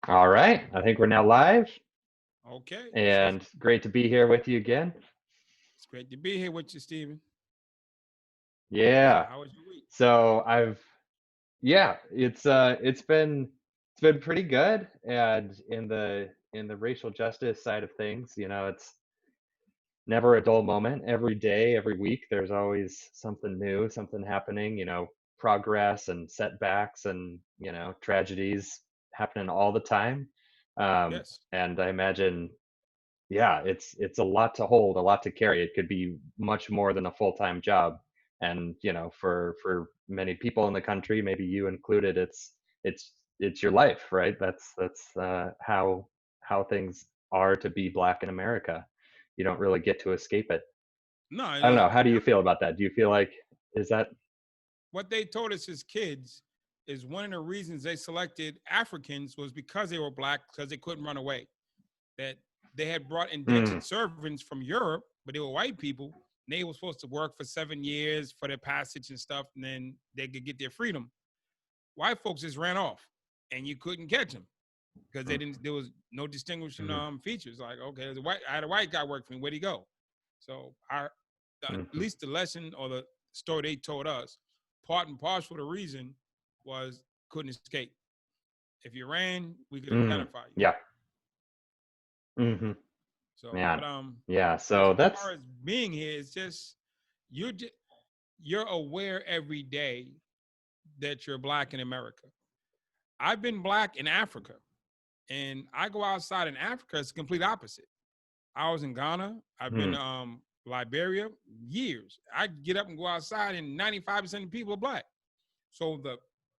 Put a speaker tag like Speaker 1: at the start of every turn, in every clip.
Speaker 1: All right, I think we're now live,
Speaker 2: Okay, so
Speaker 1: and great to be here with you again.
Speaker 2: it's great to be here with you, Stephen. So,
Speaker 1: Yeah.
Speaker 2: how was your week?
Speaker 1: So yeah, it's been pretty good, and in the racial justice side of things, it's never a dull moment. Every day, every week, there's always something new, something happening, progress and setbacks and, tragedies happening all the time.
Speaker 2: Yes.
Speaker 1: And I imagine yeah, it's a lot to hold, a lot to carry. It could be much more than a full-time job. And, for many people in the country, maybe you included, it's your life, right? That's how things are to be Black in America. You don't really get to escape it.
Speaker 2: No,
Speaker 1: I don't know. How do you
Speaker 2: I'm,
Speaker 1: feel about that? Do you feel like is that
Speaker 2: what they told us as kids is one of the reasons they selected Africans was because they were black, because they couldn't run away. That they had brought
Speaker 1: mm,
Speaker 2: indentured servants from Europe, but they were white people. And they were supposed to work for 7 years for their passage and stuff, and then they could get their freedom. White folks just ran off, and you couldn't catch them because they
Speaker 1: mm,
Speaker 2: didn't. There was no distinguishing
Speaker 1: mhm,
Speaker 2: features. Like, okay, there's a white. I had a white guy work for me. Where'd he go? So at
Speaker 1: mhm,
Speaker 2: least the lesson or the story they told us, part and parcel of the reason was couldn't escape. If you ran, we could
Speaker 1: mm,
Speaker 2: identify you.
Speaker 1: yeah, mhm,
Speaker 2: So, but
Speaker 1: man. Yeah,
Speaker 2: as
Speaker 1: so
Speaker 2: far
Speaker 1: that's
Speaker 2: as being here, it's just you're just, you're aware every day that you're black in America. I've been black in Africa, and I go outside in Africa. It's the complete opposite. I was in Ghana. I've been
Speaker 1: mm,
Speaker 2: Liberia years. I get up and go outside, and 95% of people are black. So the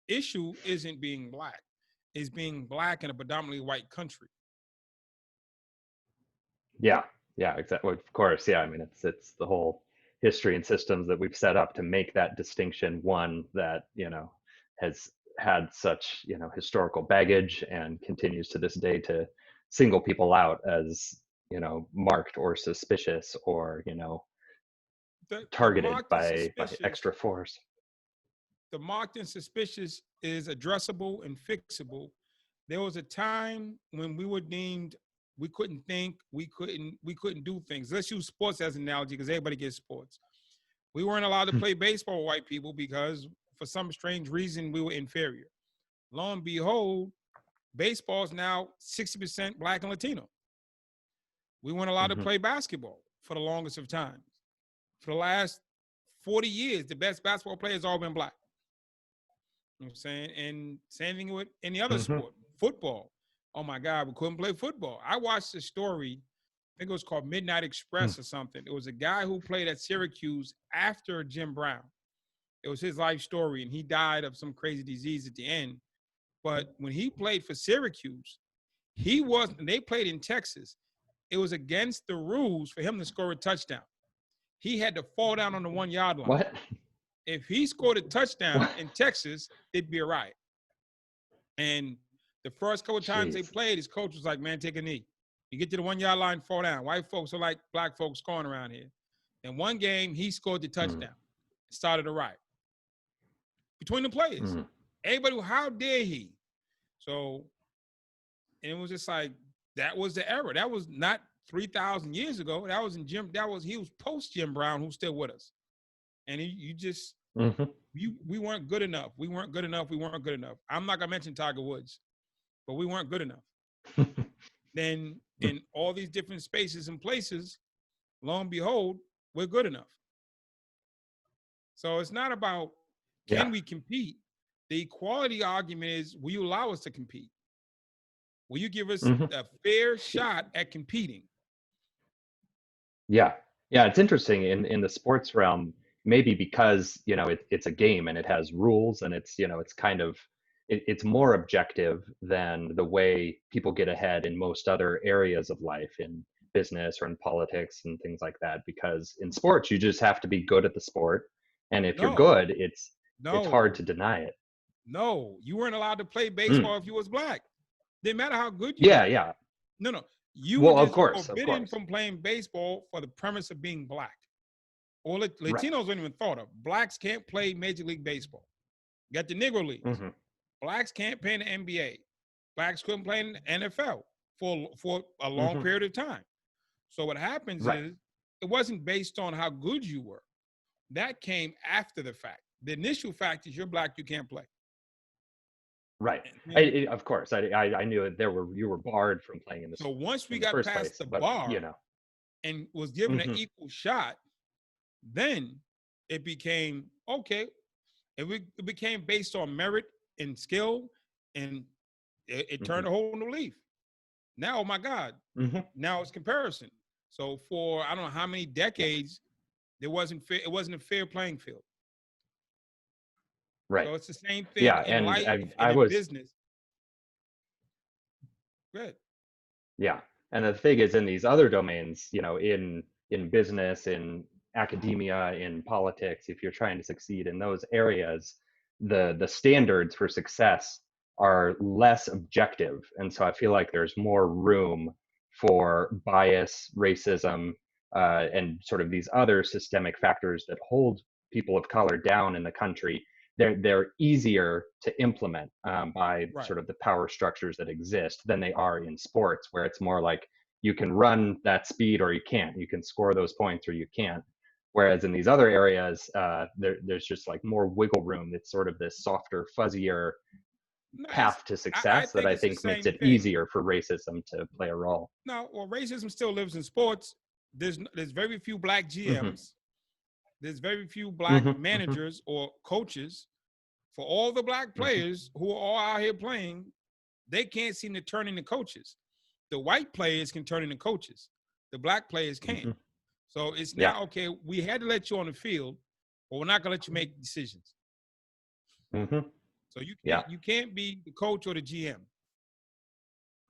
Speaker 2: issue isn't being black; it's being black in a predominantly white country.
Speaker 1: yeah, yeah, exactly. Of course, yeah. I mean, it's the whole history and systems that we've set up to make that distinction one that has had such historical baggage and continues to this day to single people out as marked or suspicious or
Speaker 2: The
Speaker 1: targeted
Speaker 2: marked and
Speaker 1: by
Speaker 2: suspicious,
Speaker 1: extra force.
Speaker 2: the marked and suspicious is addressable and fixable. There was a time when we were deemed we couldn't think, we couldn't do things. Let's use sports as an analogy because everybody gets sports. We weren't allowed to
Speaker 1: Hmm.
Speaker 2: play baseball with white people because for some strange reason we were inferior. Lo and behold, baseball is now 60% black and Latino. We weren't allowed to
Speaker 1: Hmm.
Speaker 2: play basketball for the longest of times. For the last 40 years, the best basketball players all been black. You know what I'm saying? And same thing with any other
Speaker 1: Hmm.
Speaker 2: sport. Football. Oh my God, we couldn't play football. I watched a story, I think it was called Midnight
Speaker 1: Hmm.
Speaker 2: Express or something. It was a guy who played at Syracuse after Jim Brown. It was his life story, and he died of some crazy disease at the end. But when he played for Syracuse, he wasn't, they played in Texas. It was against the rules for him to score a touchdown. He had to fall down on the 1 yard line.
Speaker 1: What?
Speaker 2: If he scored a touchdown
Speaker 1: What?
Speaker 2: in Texas, it'd be a riot. And the first couple of times they
Speaker 1: Jeez.
Speaker 2: played, his coach was like, man, take a knee. You get to the 1 yard line, fall down. White folks are like black folks scoring around here. In one game, he scored the
Speaker 1: Mm,
Speaker 2: touchdown, started a riot between the players.
Speaker 1: mm,
Speaker 2: Everybody, how dare he? So, and it was just like, that was the era. That was not 3,000 years ago. That was in Jim, he was post Jim Brown, who's still with us. And you just,
Speaker 1: mhm.
Speaker 2: we weren't good enough. We weren't good enough. We weren't good enough. I'm not gonna mention Tiger Woods, but we weren't good enough. Then in all these different spaces and places, lo and behold, we're good enough. So it's not about
Speaker 1: Yeah.
Speaker 2: can we compete. The equality argument is, will you allow us to compete? Will you give us
Speaker 1: Mhm.
Speaker 2: a fair shot at competing?
Speaker 1: Yeah. Yeah, it's interesting in the sports realm, maybe because, it's a game and it has rules and it's kind of it's more objective than the way people get ahead in most other areas of life in business or in politics and things like that. Because in sports, you just have to be good at the sport. And if you're
Speaker 2: No,
Speaker 1: good, it's hard
Speaker 2: no,
Speaker 1: to deny it.
Speaker 2: no. You weren't allowed to play
Speaker 1: Mm.
Speaker 2: baseball if you was black. Didn't matter how good you
Speaker 1: Yeah,
Speaker 2: were.
Speaker 1: yeah.
Speaker 2: No, no. You were
Speaker 1: Well, of
Speaker 2: just
Speaker 1: course, of
Speaker 2: forbidden
Speaker 1: course.
Speaker 2: from playing baseball for the premise of being black. Or
Speaker 1: Right.
Speaker 2: Latinos weren't even thought of. Blacks can't play Major League Baseball. You got the Negro Leagues.
Speaker 1: Hmm.
Speaker 2: Blacks can't play in the NBA. blacks couldn't play in the NFL for a long
Speaker 1: Hmm.
Speaker 2: period of time. So what happens
Speaker 1: Right.
Speaker 2: is it wasn't based on how good you were. That came after the fact. The initial fact is you're black, you can't play.
Speaker 1: Right.
Speaker 2: And
Speaker 1: Of course, I knew that you were barred from playing in
Speaker 2: so once we
Speaker 1: in the
Speaker 2: got
Speaker 1: first
Speaker 2: past
Speaker 1: place,
Speaker 2: the
Speaker 1: but
Speaker 2: bar and was given an
Speaker 1: hmm
Speaker 2: equal shot, then it became okay. It became based on merit and skill, and it
Speaker 1: hmm
Speaker 2: turned a whole new leaf. Now, oh my God,
Speaker 1: hmm
Speaker 2: now it's comparison. So for I don't know how many decades, there wasn't fair, it wasn't a fair playing field.
Speaker 1: right.
Speaker 2: So it's the same thing
Speaker 1: Yeah,
Speaker 2: in
Speaker 1: and
Speaker 2: life and
Speaker 1: I
Speaker 2: in
Speaker 1: was
Speaker 2: business. Good.
Speaker 1: yeah, and the thing is, in these other domains, in business, in academia, in politics, if you're trying to succeed in those areas, the standards for success are less objective, and so I feel like there's more room for bias, racism, and sort of these other systemic factors that hold people of color down in the country. They're easier to implement by
Speaker 2: Right.
Speaker 1: sort of the power structures that exist than they are in sports, where it's more like you can run that speed or you can't. You can score those points or you can't. Whereas in these other areas, there's just like more wiggle room. It's sort of this softer, fuzzier
Speaker 2: No,
Speaker 1: path to
Speaker 2: I
Speaker 1: success that
Speaker 2: think
Speaker 1: I
Speaker 2: it's the
Speaker 1: think makes
Speaker 2: same
Speaker 1: it
Speaker 2: thing.
Speaker 1: easier for racism to play a role.
Speaker 2: No, well, racism still lives in sports. There's very few black
Speaker 1: Hmm.
Speaker 2: GMs. There's very few black
Speaker 1: Hmm. Hmm.
Speaker 2: managers or coaches. For all the black
Speaker 1: Hmm.
Speaker 2: players who are all out here playing, they can't seem to turn into coaches. The white players can turn into coaches. The black players can't.
Speaker 1: Hmm.
Speaker 2: So it's
Speaker 1: Yeah.
Speaker 2: now okay. We had to let you on the field, but we're not gonna let you make decisions.
Speaker 1: Hmm.
Speaker 2: So you
Speaker 1: Yeah.
Speaker 2: can't be the coach or the GM.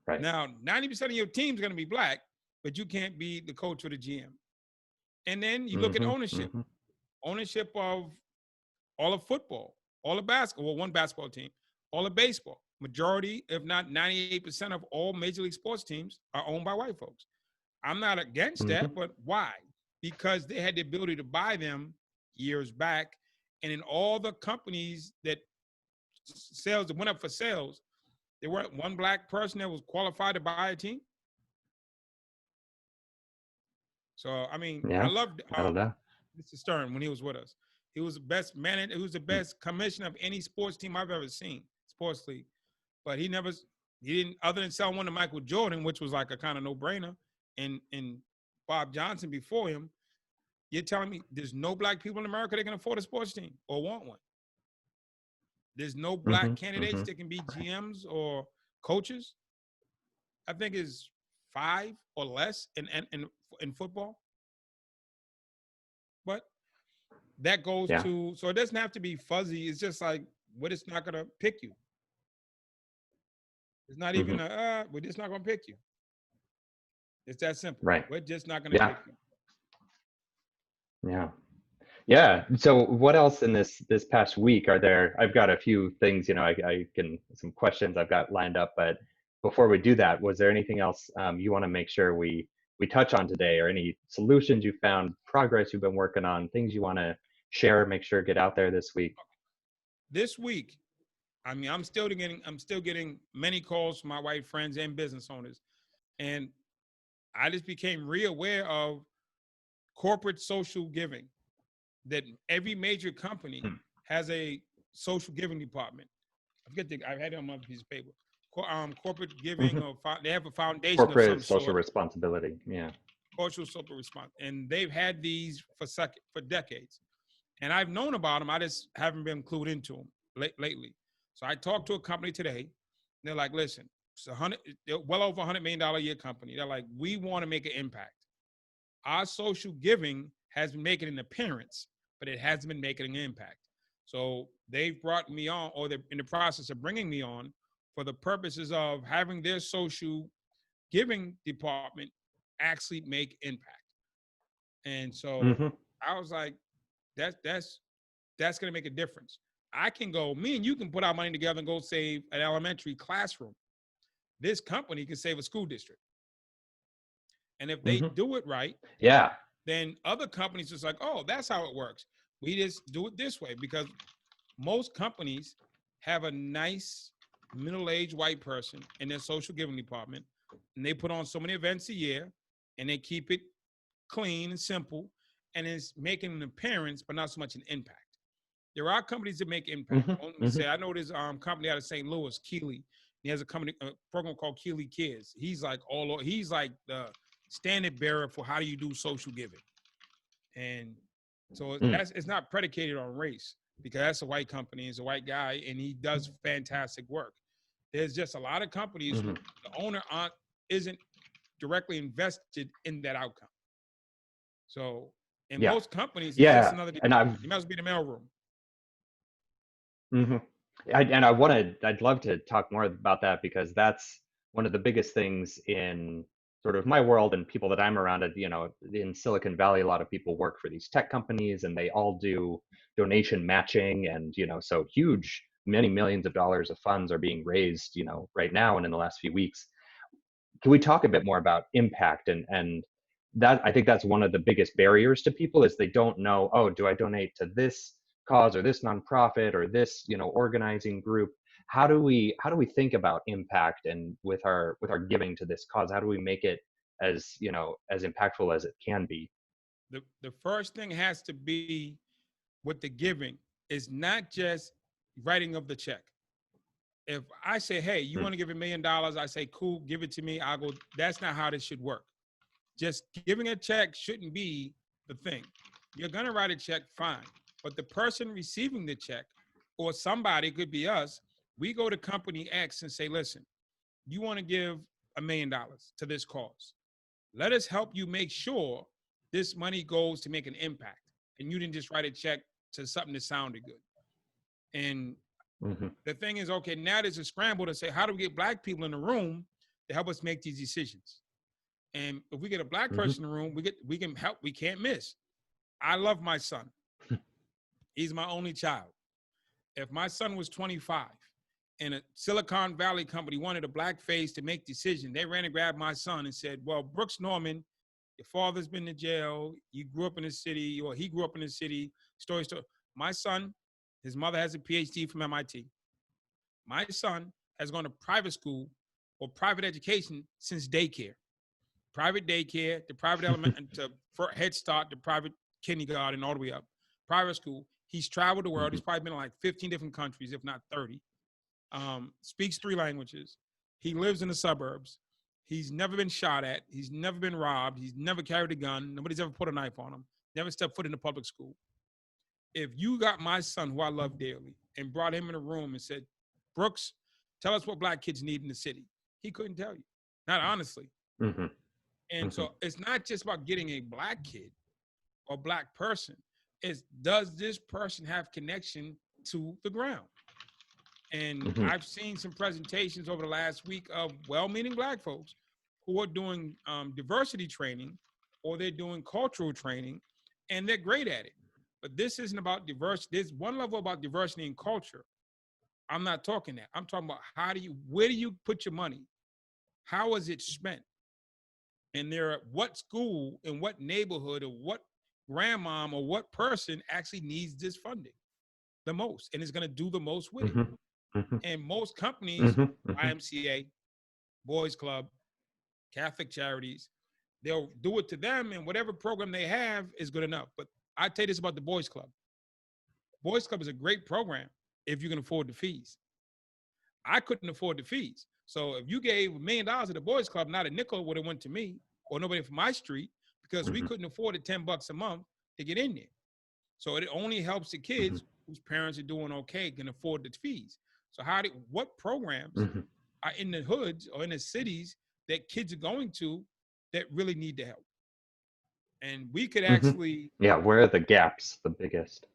Speaker 1: Right.
Speaker 2: Now 90% of your team's gonna be black, but you can't be the coach or the GM. And then you look at
Speaker 1: Hmm.
Speaker 2: ownership,
Speaker 1: Hmm.
Speaker 2: ownership of all of football, all of basketball, well, one basketball team, all of baseball. Majority, if not 98% of all major league sports teams are owned by white folks. I'm not against that,
Speaker 1: Hmm.
Speaker 2: but why? Because they had the ability to buy them years back. And in all the companies that sales that went up for sales, there weren't one black person that was qualified to buy a team. So I mean, I
Speaker 1: Yeah.
Speaker 2: loved
Speaker 1: I don't know.
Speaker 2: Mr. Stern when he was with us. He was the best manager. He was the best commissioner of any sports team I've ever seen, sports league. But he didn't, other than selling one to Michael Jordan, which was like a kind of no brainer, and Bob Johnson before him. You're telling me there's no black people in America that can afford a sports team or want one? There's no
Speaker 1: Hmm.
Speaker 2: black candidates
Speaker 1: Hmm.
Speaker 2: that can be GMs or coaches? I think is five or less in football. But that goes
Speaker 1: Yeah.
Speaker 2: to, so it doesn't have to be fuzzy. It's just like what it's not gonna pick you. It's not even
Speaker 1: Hmm.
Speaker 2: we're just not gonna pick you. It's that simple.
Speaker 1: Right.
Speaker 2: We're just not gonna
Speaker 1: Yeah.
Speaker 2: pick you.
Speaker 1: Yeah. Yeah. So what else in this past week are there? I've got a few things, I can some questions I've got lined up, but before we do that, was there anything else you want to make sure we touch on today, or any solutions you found, progress you've been working on, things you want to share, make sure get out there this week?
Speaker 2: This week, I mean, I'm still getting many calls from my white friends and business owners. And I just became reaware of corporate social giving, that every major company
Speaker 1: Hmm.
Speaker 2: has a social giving department. I had it on my piece of paper. Corporate giving,
Speaker 1: Hmm.
Speaker 2: or they have a foundation of
Speaker 1: Corporate
Speaker 2: some
Speaker 1: social
Speaker 2: sort,
Speaker 1: responsibility. Yeah.
Speaker 2: cultural social response, and they've had these for decades. And I've known about them. I just haven't been clued into them lately. So I talked to a company today. And they're like, "Listen, they're well over $100 million a year company. They're like, we want to make an impact. Our social giving has been making an appearance, but it hasn't been making an impact. So they've brought me on, or they're in the process of bringing me on, for the purposes of having their social giving department actually make impact." And so
Speaker 1: Hmm.
Speaker 2: I was like, that's going to make a difference. I can go, me and you can put our money together and go save an elementary classroom. This company can save a school district. And if they
Speaker 1: Hmm.
Speaker 2: do it right,
Speaker 1: Yeah.
Speaker 2: then other companies just like, oh, that's how it works. We just do it this way, because most companies have a nice middle-aged white person in their social giving department, and they put on so many events a year, and they keep it clean and simple, and it's making an appearance, but not so much an impact. There are companies that make impact.
Speaker 1: Hmm.
Speaker 2: Let me
Speaker 1: Hmm.
Speaker 2: say, I know this company out of St. Louis, Keeley. He has a program called Keeley Cares. He's like the standard bearer for how do you do social giving, and so
Speaker 1: Mm.
Speaker 2: it's not predicated on race because that's a white company, he's a white guy, and he does fantastic work. There's just a lot of companies who
Speaker 1: Hmm.
Speaker 2: the owner isn't directly invested in that outcome. So in
Speaker 1: Yeah.
Speaker 2: most companies, it's just
Speaker 1: Yeah.
Speaker 2: another
Speaker 1: And
Speaker 2: department. You might as well be in the mailroom.
Speaker 1: Mhm. I'd love to talk more about that because that's one of the biggest things in sort of my world and people that I'm around at, in Silicon Valley, a lot of people work for these tech companies and they all do donation matching and, so huge, many millions of dollars of funds are being raised, right now and in the last few weeks. Can we talk a bit more about impact and that I think that's one of the biggest barriers to people is they don't know, oh, do I donate to this cause or this nonprofit or this, organizing group? How do we think about impact and with our giving to this cause? How do we make it as, as impactful as it can be?
Speaker 2: The first thing has to be with the giving is not just writing of the check. If I say, hey, you
Speaker 1: Mm.
Speaker 2: want to give $1 million, I say, cool, give it to me. I'll go. That's not how this should work. Just giving a check shouldn't be the thing. You're going to write a check, fine. But the person receiving the check, or somebody, could be us, we go to company X and say, listen, you want to give $1 million to this cause. Let us help you make sure this money goes to make an impact. And you didn't just write a check to something that sounded good. And
Speaker 1: Mhm.
Speaker 2: the thing is, okay, now there's a scramble to say, how do we get black people in the room to help us make these decisions? And if we get a black
Speaker 1: Mhm.
Speaker 2: person in the room, we can help. We can't miss. I love my son. He's my only child. If my son was 25 and a Silicon Valley company wanted a black face to make decisions, they ran and grabbed my son and said, well, Brooks Norman, your father's been to jail. You grew up in the city, or he grew up in the city. Story. My son, his mother has a PhD from MIT. My son has gone to private school or private education since daycare. Private daycare, the private element, to Head Start, the private kindergarten, all the way up. Private school. He's traveled the world. He's
Speaker 1: Mhm.
Speaker 2: probably been in like 15 different countries, if not 30. Speaks 3 languages. He lives in the suburbs. He's never been shot at. He's never been robbed. He's never carried a gun. Nobody's ever put a knife on him. Never stepped foot in a public school. If you got my son, who I love dearly, and brought him in a room and said, Brooks, tell us what black kids need in the city, he couldn't tell you. Not honestly.
Speaker 1: Mhm.
Speaker 2: And
Speaker 1: Mhm.
Speaker 2: so it's not just about getting a black kid or black person. It's, does this person have connection to the ground? And
Speaker 1: Mhm.
Speaker 2: I've seen some presentations over the last week of well-meaning black folks who are doing diversity training, or they're doing cultural training, and they're great at it. But this isn't about diversity. There's one level about diversity and culture. I'm not talking that. I'm talking about where do you put your money? How is it spent? And what school in what neighborhood or what grandmom or what person actually needs this funding the most and is going to do the most with it.
Speaker 1: Mhm. Mhm.
Speaker 2: And most companies,
Speaker 1: Mhm. Mhm.
Speaker 2: YMCA, Boys Club, Catholic Charities, they'll do it to them, and whatever program they have is good enough. But I tell you this about the Boys Club. Boys Club is a great program if you can afford the fees. I couldn't afford the fees. So if you gave $1 million to the Boys Club, not a nickel would have went to me or nobody from my street, because we
Speaker 1: Mhm.
Speaker 2: couldn't afford the $10 a month to get in there. So it only helps the
Speaker 1: Mhm.
Speaker 2: kids whose parents are doing okay, can afford the fees. So what programs
Speaker 1: Mhm.
Speaker 2: are in the hoods or in the cities that kids are going to that really need the help? And we could
Speaker 1: Mhm.
Speaker 2: actually,
Speaker 1: Yeah, where are the gaps the biggest?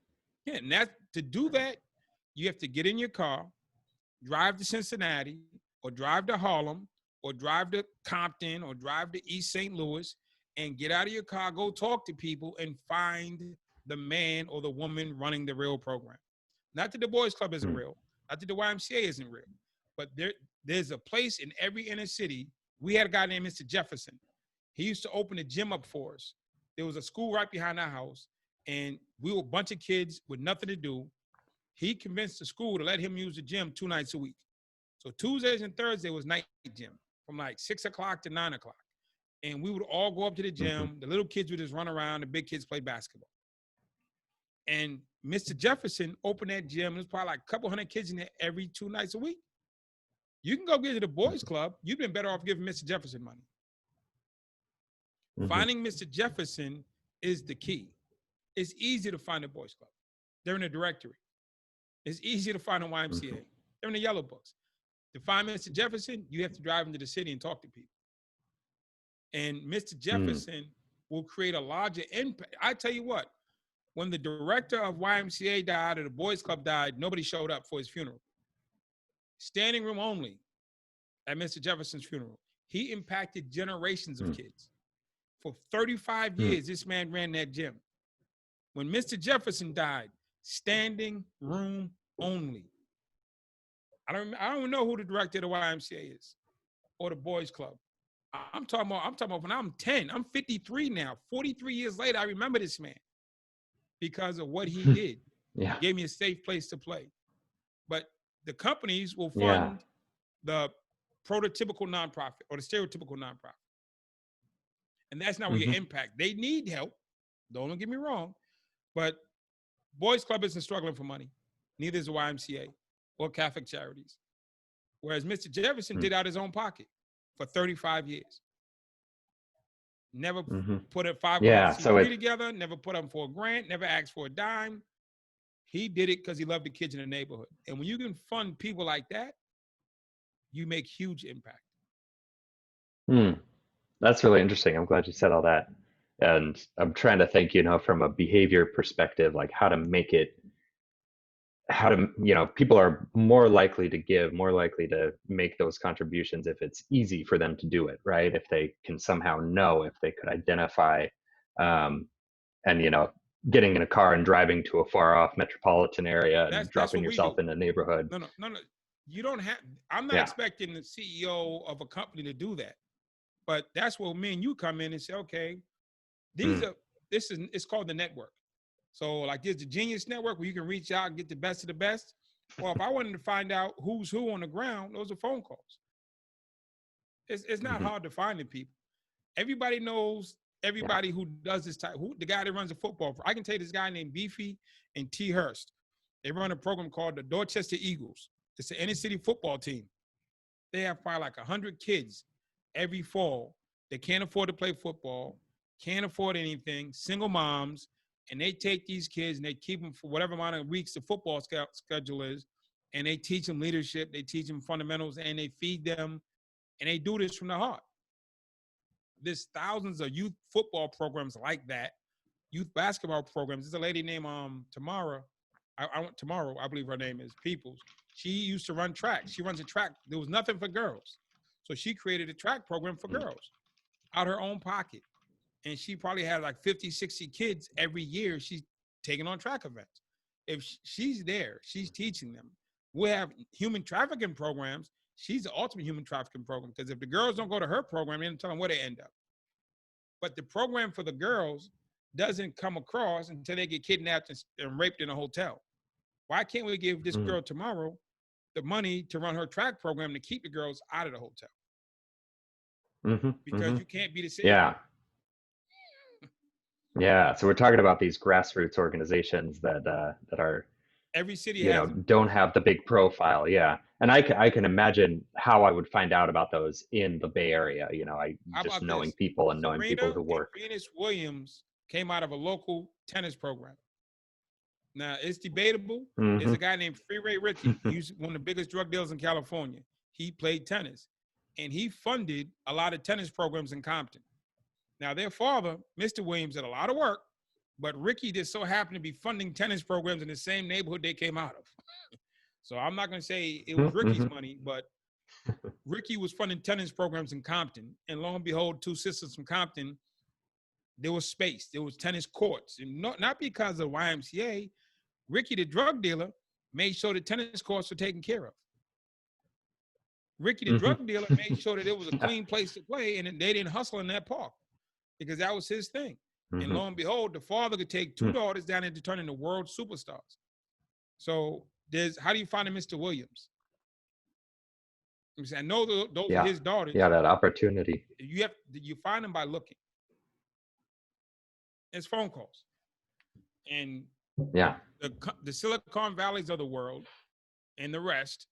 Speaker 2: yeah, and to do that, you have to get in your car, drive to Cincinnati, or drive to Harlem, or drive to Compton, or drive to East St. Louis, and get out of your car, go talk to people, and find the man or the woman running the real program. Not that the Boys Club isn't
Speaker 1: Mm.
Speaker 2: real, not that the YMCA isn't real, but there's a place in every inner city. We had a guy named Mr. Jefferson. He used to open a gym up for us. There was a school right behind our house, and we were a bunch of kids with nothing to do. He convinced the school to let him use the gym 2 nights a week. So Tuesdays and Thursdays was night gym from like 6 o'clock to 9 o'clock. And we would all go up to the
Speaker 1: Mhm.
Speaker 2: gym. The little kids would just run around. The big kids play basketball. And Mr. Jefferson opened that gym. There's probably like a couple hundred kids in there every 2 nights a week. You can go get to the boys club. You've been better off giving Mr. Jefferson money.
Speaker 1: Mhm.
Speaker 2: Finding Mr. Jefferson is the key. It's easy to find a boys club. They're in a directory. It's easy to find a YMCA.
Speaker 1: Mhm.
Speaker 2: They're in the yellow books. To find Mr. Jefferson, you have to drive into the city and talk to people. And Mr.
Speaker 1: Mm.
Speaker 2: Jefferson will create a larger impact. I tell you what, when the director of YMCA died or the boys club died, nobody showed up for his funeral. Standing room only at Mr. Jefferson's funeral. He impacted generations of
Speaker 1: Mm.
Speaker 2: kids. For 35
Speaker 1: Mm.
Speaker 2: years, this man ran that gym. When Mr. Jefferson died, standing room only. I don't know who the director of the YMCA is or the boys club. I'm talking about when I'm 10. I'm 53 now. 43 years later, I remember this man because of what he did.
Speaker 1: Yeah.
Speaker 2: Gave me a safe place to play. But the companies will
Speaker 1: Yeah.
Speaker 2: fund the prototypical nonprofit or the stereotypical nonprofit. And that's not where your
Speaker 1: Mhm.
Speaker 2: impact. They need help. Don't get me wrong. But Boys Club isn't struggling for money. Neither is the YMCA or Catholic Charities. Whereas Mr. Jefferson
Speaker 1: Mm.
Speaker 2: did out his own pocket for 35 years. Never
Speaker 1: Mhm.
Speaker 2: put a
Speaker 1: Yeah. So
Speaker 2: 501c3
Speaker 1: it.
Speaker 2: together, never put up for a grant, never asked for a dime. He did it because he loved the kids in the neighborhood. And when you can fund people like that, you make huge impact.
Speaker 1: Mm. That's really interesting. I'm glad you said all that. And I'm trying to think, from a behavior perspective, like people are more likely to give, more likely to make those contributions if it's easy for them to do it, right? If they can somehow know, if they could identify, um, and, getting in a car and driving to a far off metropolitan area and
Speaker 2: That's
Speaker 1: dropping
Speaker 2: what we
Speaker 1: yourself
Speaker 2: do.
Speaker 1: in a neighborhood.
Speaker 2: No. You don't have, I'm not
Speaker 1: Yeah.
Speaker 2: expecting the CEO of a company to do that. But that's where me and you come in and say, okay,
Speaker 1: Mm.
Speaker 2: it's called the network. So like there's the Genius Network where you can reach out and get the best of the best. Well, if I wanted to find out who's who on the ground, those are phone calls. It's not
Speaker 1: Mhm.
Speaker 2: hard to find the people. Everybody knows
Speaker 1: Yeah.
Speaker 2: everybody who does this type. Who the guy that runs the football? I can tell you this guy named Beefy and T. Hurst. They run a program called the Dorchester Eagles. It's an inner city football team. They have probably like 100 kids every fall. They can't afford to play football, can't afford anything, single moms, and they take these kids and they keep them for whatever amount of weeks the football schedule is, and they teach them leadership, they teach them fundamentals, and they feed them, and they do this from the heart. There's thousands of youth football programs like that, youth basketball programs. There's a lady named Tamara. Tomorrow, I believe her name is Peoples. She used to run track. She runs a track. There was nothing for girls. So she created a track program for
Speaker 1: Mm.
Speaker 2: girls out her own pocket. And she probably had like 50, 60 kids every year. She's taking on track events. If she's there, she's teaching them. We have human trafficking programs. She's the ultimate human trafficking program because if the girls don't go to her program, they don't tell them where they end up. But the program for the girls doesn't come across until they get kidnapped and raped in a hotel. Why can't we give this
Speaker 1: Mm.
Speaker 2: girl tomorrow the money to run her track program to keep the girls out of the hotel?
Speaker 1: Mhm.
Speaker 2: Because
Speaker 1: Mhm.
Speaker 2: you can't be the city.
Speaker 1: Yeah. Yeah. So we're talking about these grassroots organizations that are,
Speaker 2: Every city has them.
Speaker 1: don't have the big profile. Yeah. And I can imagine how I would find out about those in the Bay Area.
Speaker 2: How
Speaker 1: Just
Speaker 2: about
Speaker 1: knowing
Speaker 2: this?
Speaker 1: people and knowing people
Speaker 2: Serena
Speaker 1: who
Speaker 2: and
Speaker 1: work.
Speaker 2: Venus Williams came out of a local tennis program. Now, it's debatable. There's
Speaker 1: Hmm.
Speaker 2: a guy named Freeway Ricky. He's one of the biggest drug dealers in California. He played tennis, and he funded a lot of tennis programs in Compton. Now, their father, Mr. Williams, did a lot of work, but Ricky just so happened to be funding tennis programs in the same neighborhood they came out of. So I'm not going to say it was Ricky's money, but Ricky was funding tennis programs in Compton. And lo and behold, two sisters from Compton, there was space. There was tennis courts. And not because of YMCA. Ricky, the drug dealer, made sure the tennis courts were taken care of. Ricky, the
Speaker 1: Hmm.
Speaker 2: drug dealer, made sure that it was a clean place to play and they didn't hustle in that park because that was his thing. And
Speaker 1: Hmm.
Speaker 2: lo and behold, the father could take two daughters down and turn into world superstars. So how do you find a Mr. Williams? I'm saying, I know those are
Speaker 1: Yeah.
Speaker 2: his daughters.
Speaker 1: Yeah, that opportunity.
Speaker 2: You find them by looking. It's phone calls. And
Speaker 1: Yeah.
Speaker 2: the Silicon Valleys of the world and the rest,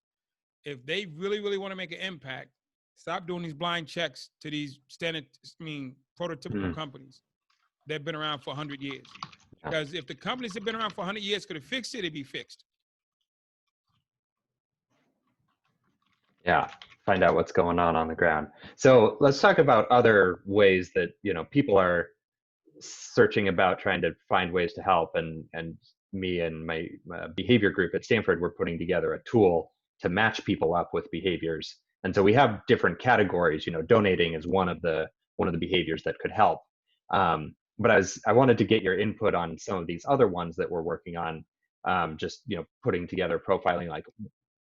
Speaker 2: if they really, really want to make an impact, stop doing these blind checks to these prototypical
Speaker 1: Mm.
Speaker 2: companies that have been around for 100 years.
Speaker 1: Yeah.
Speaker 2: Because if the companies that have been around for 100 years could have fixed it, it'd be fixed.
Speaker 1: Yeah, find out what's going on the ground. So let's talk about other ways that, you know, people are searching about trying to find ways to help. And me and my behavior group at Stanford, we're putting together a tool to match people up with behaviors. And so we have different categories. You know, donating is one of the behaviors that could help. But as I wanted to get your input on some of these other ones that we're working on, just, you know, putting together profiling, like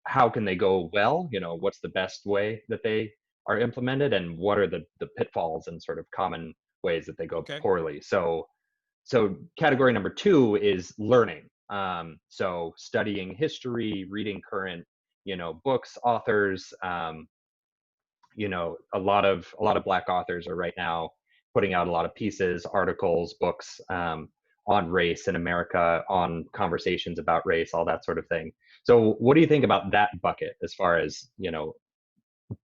Speaker 1: how can they go well, you know, what's the best way that they are implemented, and what are the pitfalls and sort of common ways that they go
Speaker 2: Okay.
Speaker 1: poorly. So category number 2 is learning. So studying history, reading current, you know, books, authors. You know, a lot of Black authors are right now putting out a lot of pieces, articles, books, on race in America, on conversations about race, all that sort of thing. So what do you think about that bucket as far as, you know,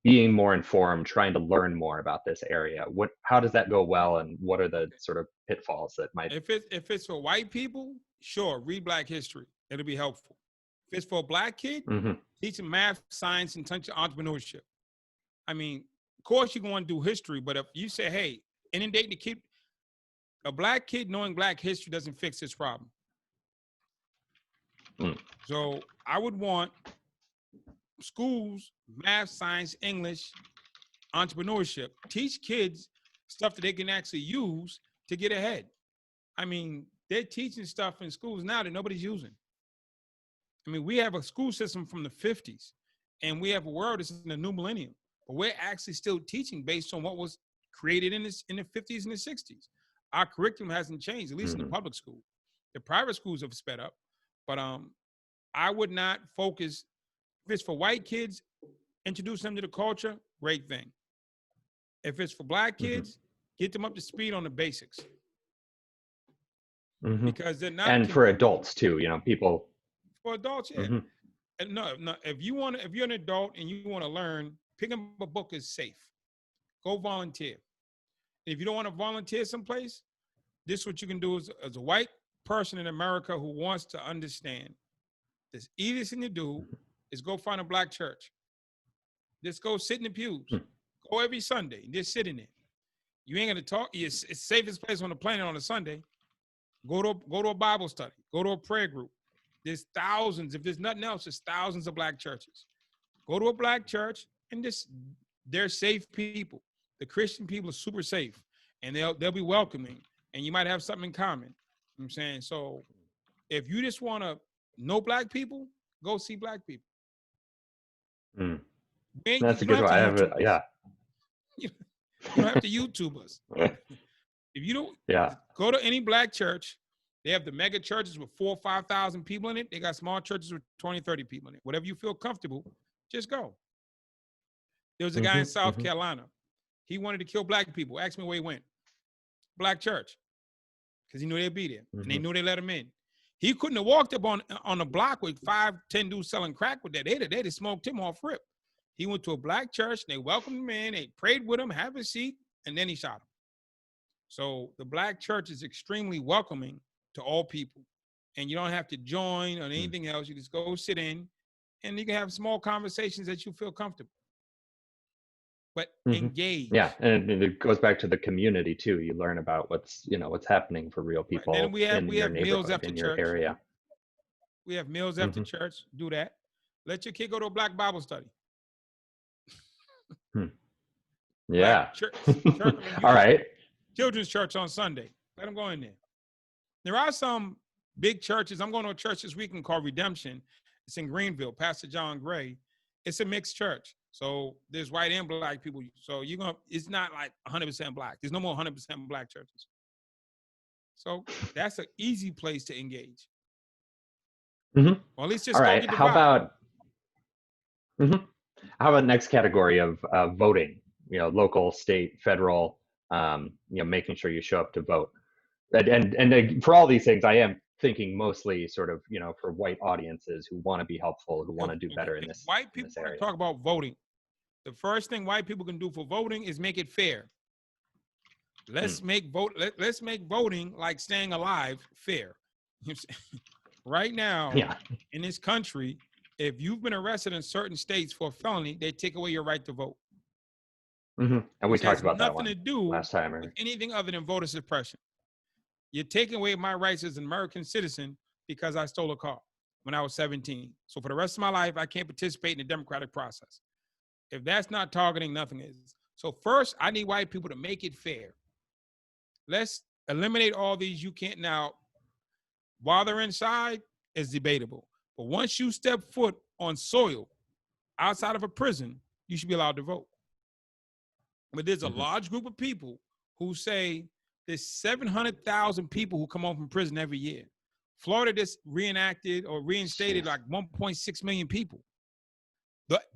Speaker 1: being more informed, trying to learn more about this area? How does that go well, and what are the
Speaker 2: Okay.
Speaker 1: sort of pitfalls that might?
Speaker 2: If it's for white people, sure, read Black history. It'll be helpful. If it's for a Black kid,
Speaker 1: Hmm.
Speaker 2: teach them math, science, and touch entrepreneurship. I mean, of course, you're going to do history, but if you say, hey, inundate the kid, a Black kid knowing Black history doesn't fix this problem.
Speaker 1: Mm.
Speaker 2: So I would want schools, math, science, English, entrepreneurship, teach kids stuff that they can actually use to get ahead. I mean, they're teaching stuff in schools now that nobody's using. I mean, we have a school system from the 50s, and we have a world that's in the new millennium, but we're actually still teaching based on what was created in the 50s and the 60s. Our curriculum hasn't changed, at least in the
Speaker 1: Hmm.
Speaker 2: public school. The private schools have sped up, but I would not focus. If it's for white kids, introduce them to the culture, great thing. If it's for Black
Speaker 1: Hmm.
Speaker 2: kids, get them up to speed on the basics,
Speaker 1: Hmm.
Speaker 2: because they're not
Speaker 1: And for adults too, you know, people.
Speaker 2: for adults. Yeah,
Speaker 1: Hmm.
Speaker 2: no. If you're an adult and you want to learn, picking up a book is safe. Go volunteer. If you don't want to volunteer someplace, this is what you can do as a white person in America who wants to understand. The easiest thing to do is go find a Black church. Just go sit in the pews. Go every Sunday. Just sit in it. You ain't gonna talk. It's the safest place on the planet on a Sunday. Go to a Bible study. Go to a prayer group. There's thousands. If there's nothing else, there's thousands of Black churches. Go to a Black church, and they're safe people. The Christian people are super safe, and they'll be welcoming, and you might have something in common. You know what I'm saying? So if you just want to know Black people, go see Black people.
Speaker 1: Mm.
Speaker 2: You
Speaker 1: That's a
Speaker 2: don't
Speaker 1: good
Speaker 2: have
Speaker 1: one.
Speaker 2: to
Speaker 1: I have
Speaker 2: YouTube us.
Speaker 1: yeah.
Speaker 2: You don't have to YouTube us. If you don't
Speaker 1: Yeah.
Speaker 2: go to any Black church, they have the mega churches with 4,000 or 5,000 people in it. They got small churches with 20, 30 people in it. Whatever you feel comfortable, just go. There was a guy in South
Speaker 1: Hmm.
Speaker 2: Carolina. He wanted to kill Black people. Asked me where he went. Black church, because he knew they'd be there, and they
Speaker 1: Hmm.
Speaker 2: knew they let him in. He couldn't have walked up on the block with 5, 10 dudes selling crack with that. They'd have smoked him off rip. He went to a Black church. They welcomed him in. They prayed with him, have a seat, and then he shot him. So the Black church is extremely welcoming to all people, and you don't have to join or anything else. You just go sit in, and you can have small conversations that you feel comfortable. But
Speaker 1: Hmm.
Speaker 2: engage.
Speaker 1: Yeah, and it goes back to the community too. You learn about what's happening for real
Speaker 2: Right. Then
Speaker 1: people
Speaker 2: we
Speaker 1: in your
Speaker 2: have meals
Speaker 1: neighborhood,
Speaker 2: after
Speaker 1: in your
Speaker 2: church.
Speaker 1: area.
Speaker 2: We have meals after
Speaker 1: Hmm.
Speaker 2: church. Do that. Let your kid go to a Black Bible study. Black
Speaker 1: Yeah.
Speaker 2: church,
Speaker 1: All right.
Speaker 2: children's church on Sunday. Let them go in there. There are some big churches. I'm going to a church this weekend called Redemption. It's in Greenville, Pastor John Gray. It's a mixed church. So there's white and Black people. So it's not like 100% Black. There's no more 100% Black churches. So that's an easy place to engage.
Speaker 1: Hmm.
Speaker 2: Or at least
Speaker 1: All
Speaker 2: just go
Speaker 1: right.
Speaker 2: get the
Speaker 1: How
Speaker 2: vibe.
Speaker 1: about? Mhm. How about next category of voting? Local, state, federal. Making sure you show up to vote. And for all these things, I am thinking mostly sort of for white audiences who want to be helpful, who want to do better in
Speaker 2: If
Speaker 1: this
Speaker 2: white
Speaker 1: in
Speaker 2: people
Speaker 1: this
Speaker 2: want to
Speaker 1: area.
Speaker 2: talk about voting, the first thing white people can do for voting is make it fair. Let's make voting like staying alive fair. Right now,
Speaker 1: Yeah.
Speaker 2: in this country, if you've been arrested in certain states for a felony, they take away your right to vote,
Speaker 1: And we
Speaker 2: which
Speaker 1: talked
Speaker 2: has
Speaker 1: about that
Speaker 2: nothing
Speaker 1: one
Speaker 2: to do
Speaker 1: last time.
Speaker 2: with anything other than voter suppression. You're taking away my rights as an American citizen because I stole a car when I was 17. So for the rest of my life, I can't participate in the democratic process. If that's not targeting, nothing is. So first, I need white people to make it fair. Let's eliminate all these you can't. Now, while they're inside, is debatable. But once you step foot on soil outside of a prison, you should be allowed to vote. But there's a large group of people who say there's 700,000 people who come home from prison every year. Florida just reenacted or reinstated like 1.6 million people.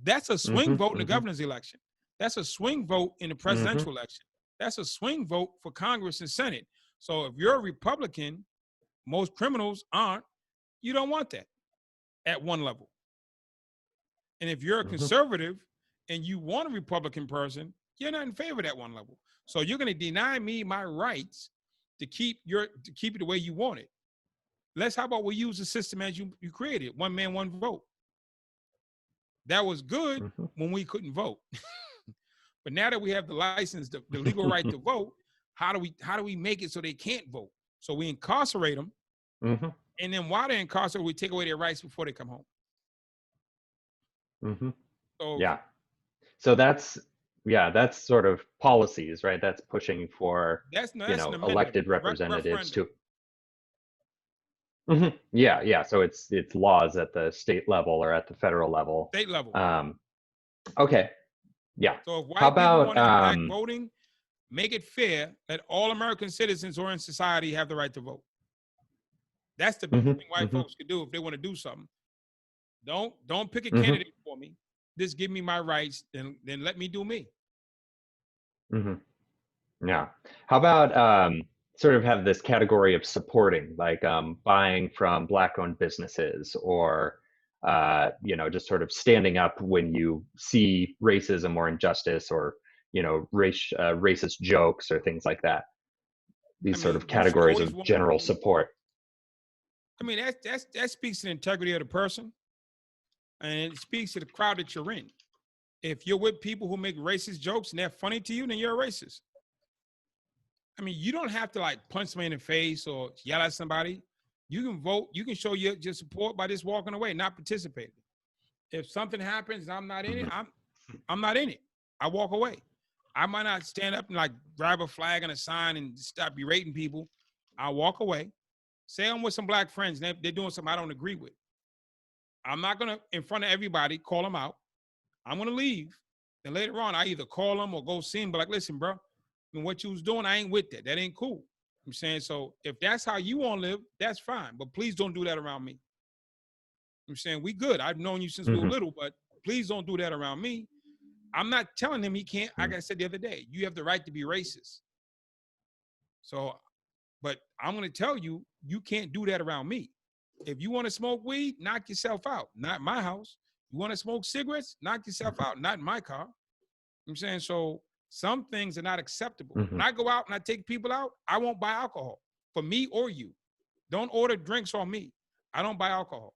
Speaker 2: That's a swing vote in the governor's election. That's a swing vote in the presidential election. That's a swing vote for Congress and Senate. So if you're a Republican, most criminals aren't, you don't want that at one level. And if you're a conservative and you want a Republican person, you're not in favor of that one level. So you're going to deny me my rights to keep it the way you want it. How about we use the system as you created, one man, one vote. That was good when we couldn't vote. But now that we have the license, the legal right to vote, how do we make it so they can't vote? So we incarcerate them. And then while they're incarcerated, we take away their rights before they come home.
Speaker 1: So that's sort of policies, right? That's pushing for
Speaker 2: that's
Speaker 1: elected representatives to. So it's laws at the state level or at the federal level.
Speaker 2: State level.
Speaker 1: Okay. Yeah.
Speaker 2: So if white people want to impact voting, make it fair that all American citizens who are in society have the right to vote. That's the best thing white folks could do if they want to do something. Don't pick a candidate for me. Just give me my rights, then let me do me.
Speaker 1: Yeah. How about sort of have this category of supporting, like buying from Black-owned businesses, or just sort of standing up when you see racism or injustice, or racist jokes or things like that. These sort of categories of general support.
Speaker 2: I mean, that speaks to the integrity of the person, and it speaks to the crowd that you're in. If you're with people who make racist jokes and they're funny to you, then you're a racist. I mean, you don't have to like punch somebody in the face or yell at somebody. You can vote. You can show your support by just walking away, not participating. If something happens and I'm not in it, I'm not in it. I walk away. I might not stand up and like grab a flag and a sign and stop berating people. I'll walk away. Say I'm with some Black friends and they're doing something I don't agree with. I'm not going to, in front of everybody, call them out. I'm going to leave. And later on, I either call them or go see them, but like, listen, bro, and what you was doing, I ain't with that. That ain't cool. I'm saying, so if that's how you want to live, that's fine. But please don't do that around me. I'm saying, we good. I've known you since we were little, but please don't do that around me. I'm not telling him he can't. Like I said the other day, you have the right to be racist. So, but I'm going to tell you, you can't do that around me. If you want to smoke weed, knock yourself out. Not my house. You want to smoke cigarettes? Knock yourself out. Not in my car. I'm saying, so some things are not acceptable. When I go out and I take people out, I won't buy alcohol for me or you. Don't order drinks on me. I don't buy alcohol.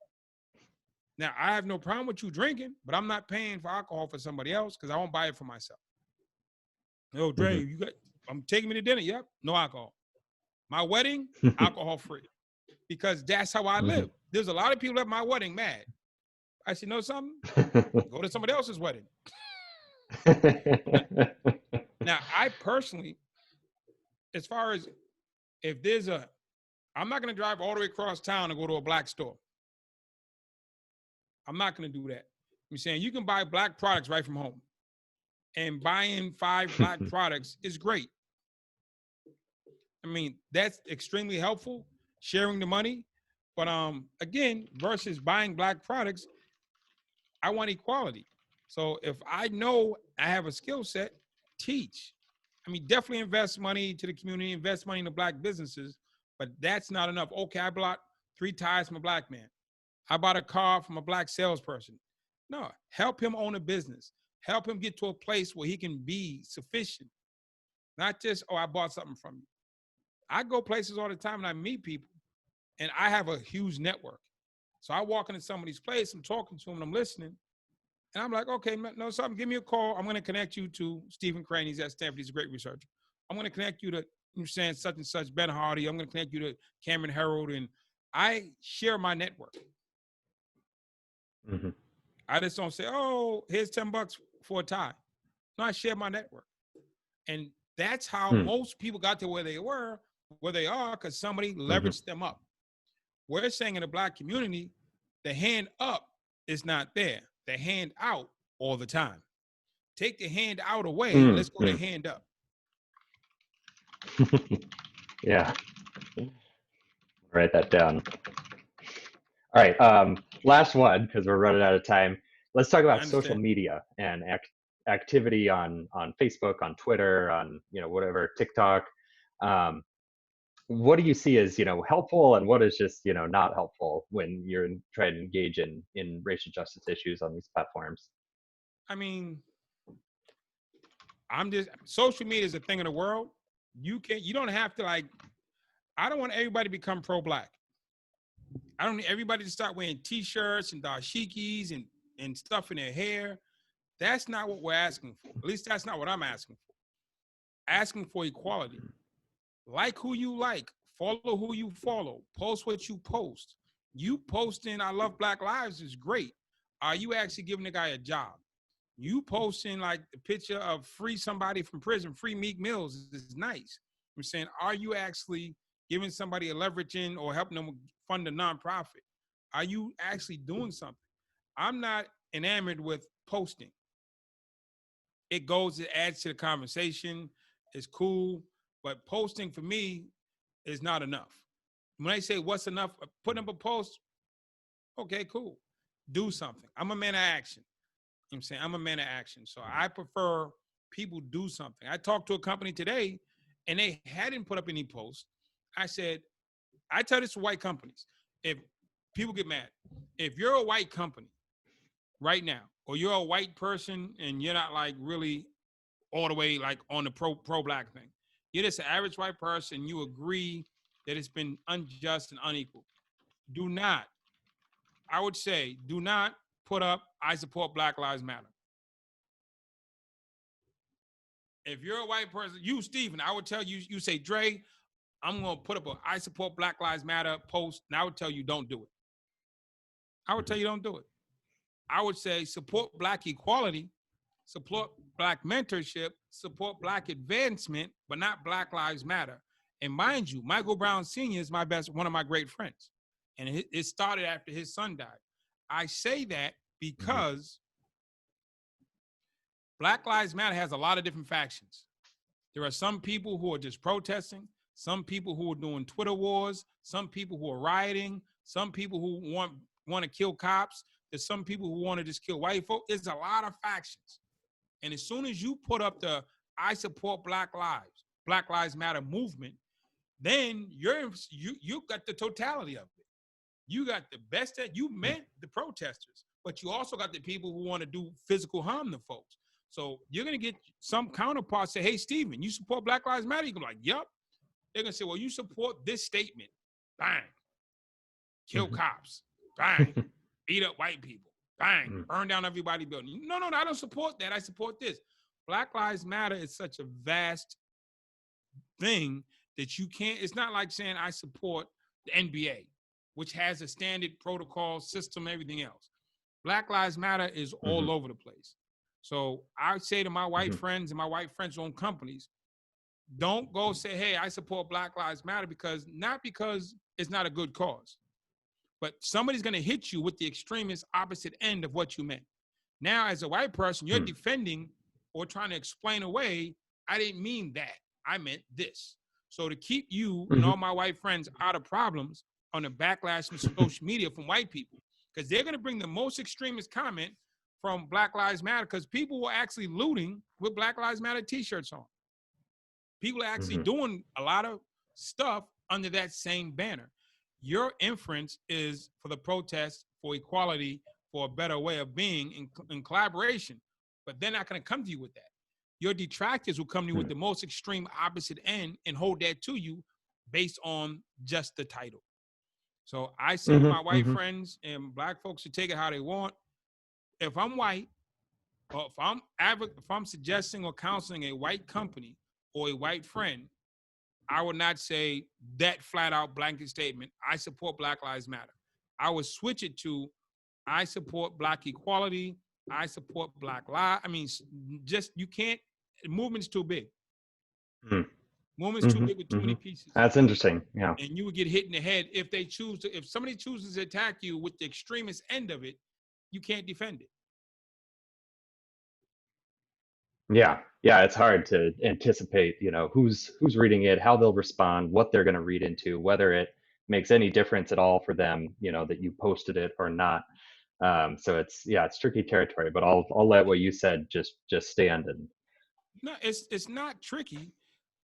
Speaker 2: Now, I have no problem with you drinking, but I'm not paying for alcohol for somebody else because I won't buy it for myself. Yo, Dre, I'm taking me to dinner. Yep, no alcohol. My wedding, alcohol free. Because that's how I live. There's a lot of people at my wedding mad. I said, know something? Go to somebody else's wedding. Now, I personally, as far as if I'm not going to drive all the way across town and go to a Black store. I'm not going to do that. I'm saying you can buy Black products right from home. And buying 5 Black products is great. I mean, that's extremely helpful, sharing the money. But again, versus buying Black products, I want equality. So if I know I have a skill set, teach. I mean, definitely invest money to the community, invest money in the black businesses, but that's not enough. Okay, I bought 3 tires from a black man. I bought a car from a black salesperson. No, help him own a business. Help him get to a place where he can be sufficient. Not just, oh, I bought something from you. I go places all the time and I meet people, and I have a huge network. So I walk into somebody's place, I'm talking to them, I'm listening, and I'm like, okay, no, something, give me a call. I'm going to connect you to Stephen Crane. He's at Stanford. He's a great researcher. I'm going to connect you to, you're saying such and such, Ben Hardy. I'm going to connect you to Cameron Herald. And I share my network.
Speaker 1: Mm-hmm.
Speaker 2: I just don't say, oh, here's $10 for a tie. No, I share my network. And that's how most people got to where they are, because somebody leveraged them up. We're saying in the black community, the hand up is not there. The hand out all the time. Take the hand out away. Let's go to hand up.
Speaker 1: Yeah. Write that down. All right. Last one, because we're running out of time. Let's talk about social media and activity on Facebook, on Twitter, on whatever, TikTok. What do you see as helpful, and what is just not helpful when you're trying to engage in racial justice issues on these platforms?
Speaker 2: I mean, social media is a thing of the world. You don't have to I don't want everybody to become pro-black. I don't need everybody to start wearing t-shirts and dashikis and stuff in their hair. That's not what we're asking for. At least that's not what I'm asking for. Asking for equality. Like who you like, follow who you follow, post what you post. You posting I love Black lives is great. Are you actually giving the guy a job? You posting like the picture of free somebody from prison, free Meek Mills is nice. I'm saying, are you actually giving somebody a leveraging or helping them fund a nonprofit? Are you actually doing something? I'm not enamored with posting. It adds to the conversation. It's cool. But posting for me is not enough. When I say what's enough, putting up a post, okay, cool. Do something. I'm a man of action. You know what I'm saying? I'm a man of action. So I prefer people do something. I talked to a company today and they hadn't put up any posts. I said, I tell this to white companies. If people get mad, if you're a white company right now, or you're a white person and you're not like really all the way like on the pro-black thing, you're just an average white person, you agree that it's been unjust and unequal. Do not put up, I support Black Lives Matter. If you're a white person, you, Stephen, I would tell you, you say, Dre, I'm going to put up a I support Black Lives Matter post, and I would tell you don't do it. I would tell you don't do it. I would say support Black equality, support Black mentorship, support Black advancement, but not Black Lives Matter. And mind you, Michael Brown Sr. is one of my great friends. And it started after his son died. I say that because Black Lives Matter has a lot of different factions. There are some people who are just protesting, some people who are doing Twitter wars, some people who are rioting, some people who want to kill cops. There's some people who want to just kill white folk. There's a lot of factions. And as soon as you put up the I support Black Lives Matter movement, then you got the totality of it. You got the best that you meant the protesters, but you also got the people who want to do physical harm to folks. So you're going to get some counterparts say, hey, Stephen, you support Black Lives Matter? You're going to be like, yep. They're going to say, well, you support this statement. Bang. Kill cops. Bang. Beat up white people. Bang. Burn down everybody's building. No, I don't support that. I support this. Black Lives Matter is such a vast thing that you can't, it's not like saying I support the NBA, which has a standard protocol system, everything else. Black Lives Matter is all over the place. So I say to my white friends and my white friends' own companies, don't go say, hey, I support Black Lives Matter, not because it's not a good cause, but somebody's going to hit you with the extremist opposite end of what you meant. Now, as a white person, you're defending or trying to explain away, I didn't mean that. I meant this. So to keep you and all my white friends out of problems on the backlash from social media from white people, because they're going to bring the most extremist comment from Black Lives Matter because people were actually looting with Black Lives Matter t-shirts on. People are actually doing a lot of stuff under that same banner. Your inference is for the protest, for equality, for a better way of being in collaboration, but they're not going to come to you with that. Your detractors will come to you with the most extreme opposite end and hold that to you based on just the title. So I say to my white friends, and black folks should take it how they want. If I'm white, or if I'm suggesting or counseling a white company or a white friend, I would not say that flat out blanket statement, I support Black Lives Matter. I would switch it to, I support Black equality. I support Black lives. I mean, just, you can't, the movement's too big. Movement's too big with too many pieces.
Speaker 1: That's interesting. Yeah.
Speaker 2: And you would get hit in the head if they choose to, if somebody chooses to attack you with the extremist end of it, you can't defend it.
Speaker 1: Yeah. Yeah. It's hard to anticipate, who's reading it, how they'll respond, what they're going to read into, whether it makes any difference at all for them, that you posted it or not. So it's tricky territory, but I'll let what you said just stand. And
Speaker 2: no, it's not tricky.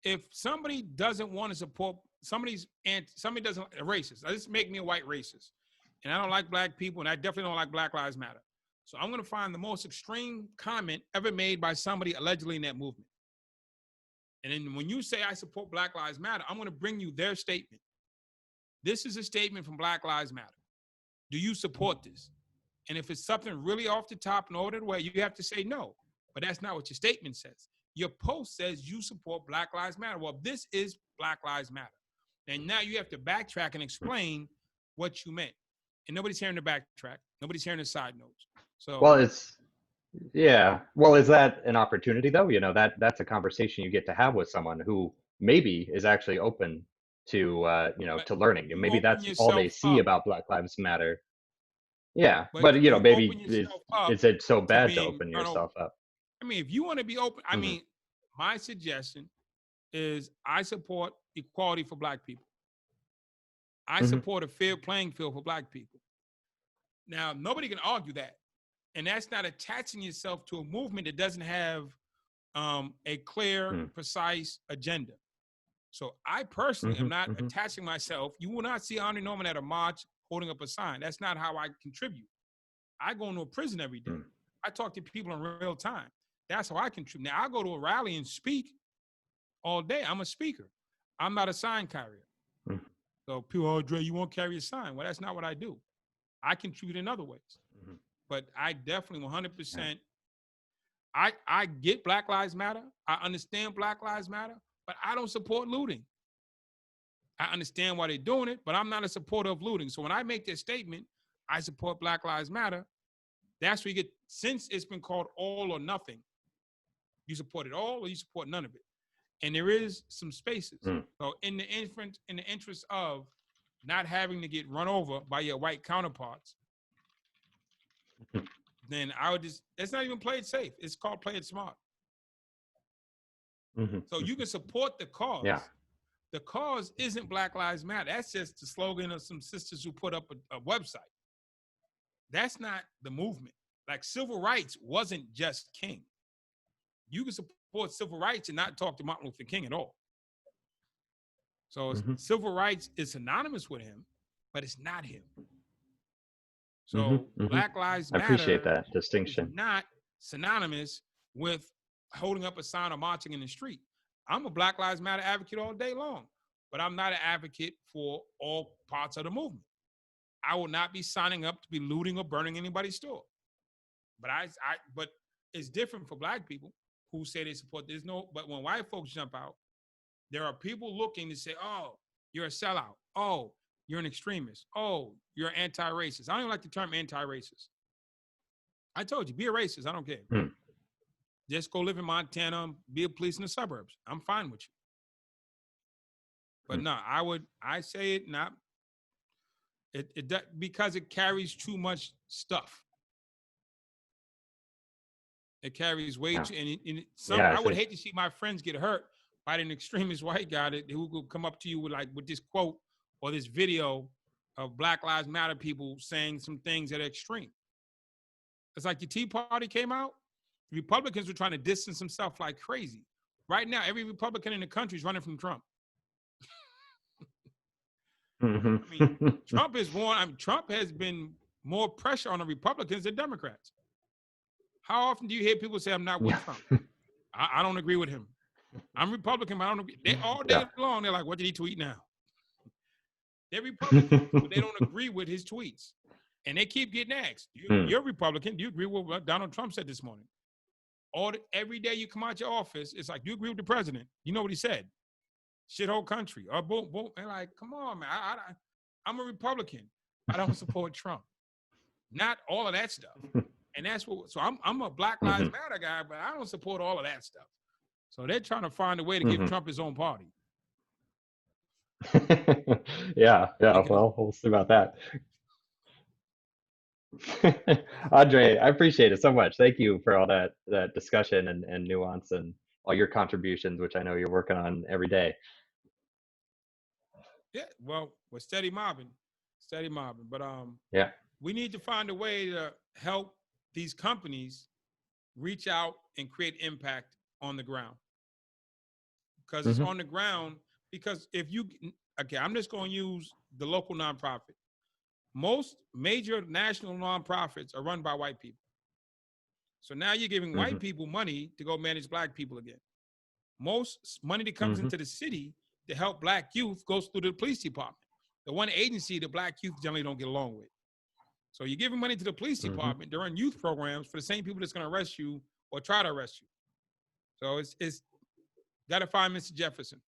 Speaker 2: If somebody doesn't want to support somebody doesn't a racist, this make me a white racist, and I don't like black people, and I definitely don't like Black Lives Matter. So I'm going to find the most extreme comment ever made by somebody allegedly in that movement. And then when you say I support Black Lives Matter, I'm going to bring you their statement. This is a statement from Black Lives Matter. Do you support this? And if it's something really off the top and all the way, you have to say no. But that's not what your statement says. Your post says you support Black Lives Matter. Well, this is Black Lives Matter. And now you have to backtrack and explain what you meant. And nobody's hearing the backtrack. Nobody's hearing the side notes. So,
Speaker 1: well, is that an opportunity though? That's a conversation you get to have with someone who maybe is actually open to, to learning, and maybe that's all they see about Black Lives Matter. Yeah, but maybe is it so bad to open yourself up?
Speaker 2: I mean, if you want to be open, I mean, my suggestion is I support equality for black people. I support a fair playing field for black people. Now, nobody can argue that. And that's not attaching yourself to a movement that doesn't have a clear, precise agenda. So I personally am not attaching myself. You will not see Andre Norman at a march holding up a sign. That's not how I contribute. I go into a prison every day. I talk to people in real time. That's how I contribute. Now, I go to a rally and speak all day. I'm a speaker. I'm not a sign carrier. So people, Andre, you won't carry a sign. Well, that's not what I do. I contribute in other ways. But I definitely 100%, I get Black Lives Matter. I understand Black Lives Matter, but I don't support looting. I understand why they're doing it, but I'm not a supporter of looting. So when I make this statement, I support Black Lives Matter, that's where you get, since it's been called all or nothing, you support it all or you support none of it. And there is some spaces. So in the interest of not having to get run over by your white counterparts, then I would it's not even play it safe. It's called play it smart. So you can support the cause.
Speaker 1: Yeah.
Speaker 2: The cause isn't Black Lives Matter. That's just the slogan of some sisters who put up a website. That's not the movement. Like civil rights wasn't just King. You can support civil rights and not talk to Martin Luther King at all. So civil rights is synonymous with him, but it's not him. So Black Lives Matter,
Speaker 1: I appreciate that distinction.
Speaker 2: is not synonymous with holding up a sign or marching in the street. I'm a Black Lives Matter advocate all day long, but I'm not an advocate for all parts of the movement. I will not be signing up to be looting or burning anybody's store. But but it's different for black people who say they support. But when white folks jump out, there are people looking to say, oh, you're a sellout. Oh, you're an extremist. Oh, you're anti-racist. I don't even like the term anti-racist. I told you, be a racist. I don't care. Just go live in Montana, be a police in the suburbs. I'm fine with you. But no, I say it not. Because it carries too much stuff. It carries way too, I would hate to see my friends get hurt by an extremist white guy who could come up to you with this quote or this video of Black Lives Matter people saying some things that are extreme. It's like the Tea Party came out. Republicans were trying to distance themselves like crazy. Right now, every Republican in the country is running from Trump.
Speaker 1: Hmm.
Speaker 2: I mean, Trump is one. I mean, Trump has been more pressure on the Republicans than Democrats. How often do you hear people say, "I'm not with Trump. I don't agree with him. I'm Republican, but I don't agree." They all day long, they're like, "What did he tweet now?" They're Republicans, but they don't agree with his tweets, and they keep getting asked, "You're a Republican. Do you agree with what Donald Trump said this morning?" Every day you come out your office, it's like, "Do you agree with the president?" You know what he said? Shithole country. Or boom, boom. And like, come on, man. I'm a Republican. I don't support Trump. Not all of that stuff. And that's what. So I'm a Black Lives Matter guy, but I don't support all of that stuff. So they're trying to find a way to give Trump his own party.
Speaker 1: Yeah. Well, we'll see about that. Andre, I appreciate it so much. Thank you for all that discussion and nuance and all your contributions, which I know you're working on every day.
Speaker 2: Yeah, well, we're steady mobbing. But
Speaker 1: Yeah.
Speaker 2: we need to find a way to help these companies reach out and create impact on the ground. Because it's on the ground. Because I'm just going to use the local nonprofit. Most major national nonprofits are run by white people. So now you're giving white people money to go manage Black people again. Most money that comes into the city to help Black youth goes through the police department, the one agency that Black youth generally don't get along with. So you're giving money to the police department to run youth programs for the same people that's going to arrest you or try to arrest you. So it's got to find Mr. Jefferson.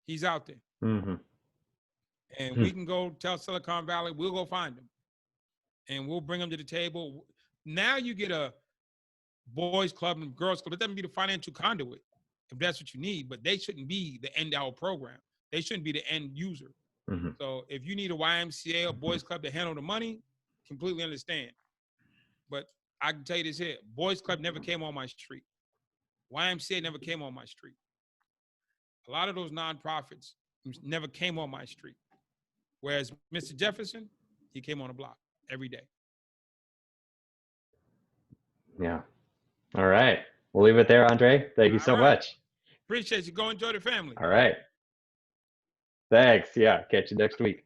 Speaker 2: He's out there. And we can go tell Silicon Valley, we'll go find him. And we'll bring him to the table. Now you get a boys club and girls club. It doesn't be the financial conduit if that's what you need, but they shouldn't be the end all program. They shouldn't be the end user. So if you need a YMCA or boys club to handle the money, completely understand. But I can tell you this here, boys club never came on my street. YMCA never came on my street. A lot of those nonprofits never came on my street. Whereas Mr. Jefferson, he came on the block every day.
Speaker 1: Yeah. All right. We'll leave it there, Andre. Thank you so much.
Speaker 2: Appreciate you. Go enjoy the family.
Speaker 1: All right. Thanks. Yeah. Catch you next week.